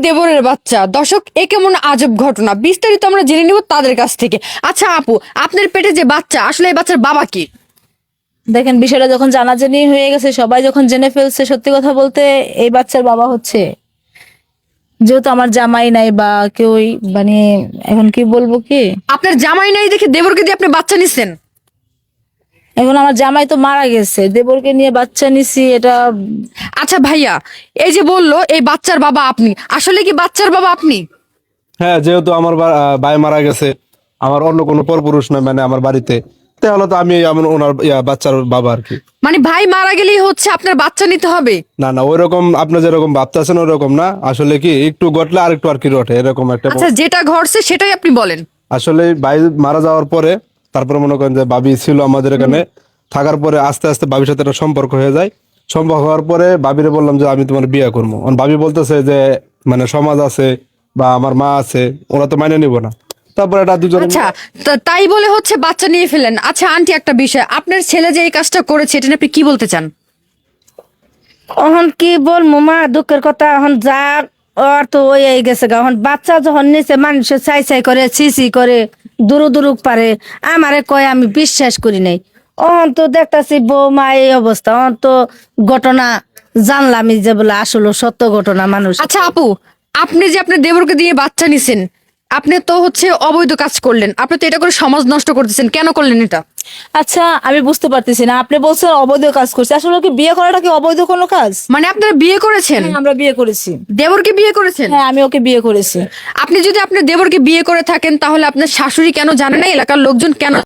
দেবরের বাচ্চা। দর্শক, এ কেমন আজব ঘটনা, বিস্তারিত আমরা জেনে নিব তাদের কাছ থেকে। আচ্ছা আপু, আপনার পেটে যে বাচ্চা, আসলে এই বাচ্চার বাবা কি? দেখেন, বিষয়টা যখন জানাজানি হয়ে গেছে, সবাই যখন জেনে ফেলছে, সত্যি কথা বলতে এই বাচ্চার বাবা হচ্ছে, যেহেতু আমার জামাই নাই বা কেউই, মানে এখন কি বলবো কি, আপনার জামাই নাই দেখে দেবরকে দিয়ে আপনি বাচ্চা নিছেন? এখন আমার জামাই তো মারা গেছে, দেবরকে নিয়ে বাচ্চা নিছি, এটা আচ্ছা ভাইয়া, এই যে বললো এই বাচ্চার বাবা আপনি, আসলে কি বাচ্চার বাবা আপনি? হ্যাঁ, যেহেতু আমার ভাই মারা গেছে, আমার অন্য কোনো পরপুরুষ নয় মানে আমার বাড়িতে, তাহলে তো আমি আমার ওনার বাচ্চার বাবা আর কি। মানে ভাই মারা গেলেই হচ্ছে আপনার বাচ্চা নিতে হবে? না না, ওইরকম আপনি যেরকম ভাবতেছেন ওরকম না, আসলে কি একটু ঘটলে আর একটু আর কি রটে, এরকম একটা আচ্ছা, যেটা ঘটছে সেটাই আপনি বলেন। আসলে ভাই মারা যাওয়ার পরে তারপরে মনে করেন যে ভাবি ছিল আমাদের এখানে থাকার পরে আস্তে আস্তে ভাবির সাথে একটা সম্পর্ক হয়ে যায়। সম্পর্ক হওয়ার পরে ভাবিরে বললাম যে আমি তোমার বিয়ে করবো, ভাবি বলতেছে যে মানে সমাজ আছে বা আমার মা আছে, ওরা তো মাইনে নিব না। তারপরে এটা দুজন আচ্ছা, তাই বলে হচ্ছে বাচ্চা নিয়ে ফেলেন। আচ্ছা আন্টি, একটা বিষয়, আপনার ছেলে যে এই কাজটা করেছে এটা নিয়ে আপনি কি বলতে চান? এখন কি বলবো মা, দুঃখের কথা। এখন যা ওর তো ওই এই গেছে গা। এখন বাচ্চা যখন নিচে মানুষের চাই চাই করে, ছিছি করে, দুরু দুরুক পারে, আমারে কয়, আমি বিশ্বাস করি নাই। অহন তো দেখতাছি বৌমা এই অবস্থা। অহন তো ঘটনা জানলামই যে বলে আসলে সত্য ঘটনা মানুষ। আচ্ছা আপু, আপনি যে আপনার দেবরকে দিয়ে বাচ্চা নিছেন, আপনি তো হচ্ছে অবৈধ কাজ করলেন। আপনি তো এটা করে সমাজ নষ্ট করতেছেন, কেন করলেন এটা? আচ্ছা, আমি বুঝতে পারতেছি না, আপনি বলছেন অবৈধ কাজ করছে, আসলে কি বিয়ে করাটা কি অবৈধ কোনো কাজ? মানে আপনারা বিয়ে করেছেন? হ্যাঁ, আমরা বিয়ে করেছি। দেবরকে বিয়ে করেছেন? হ্যাঁ, আমি ওকে বিয়ে করেছি। আপনি যদি আপনার দেবরকে বিয়ে করে থাকেন, তাহলে আপনার শাশুড়ি কেন জানে না, এলাকার লোকজন কেন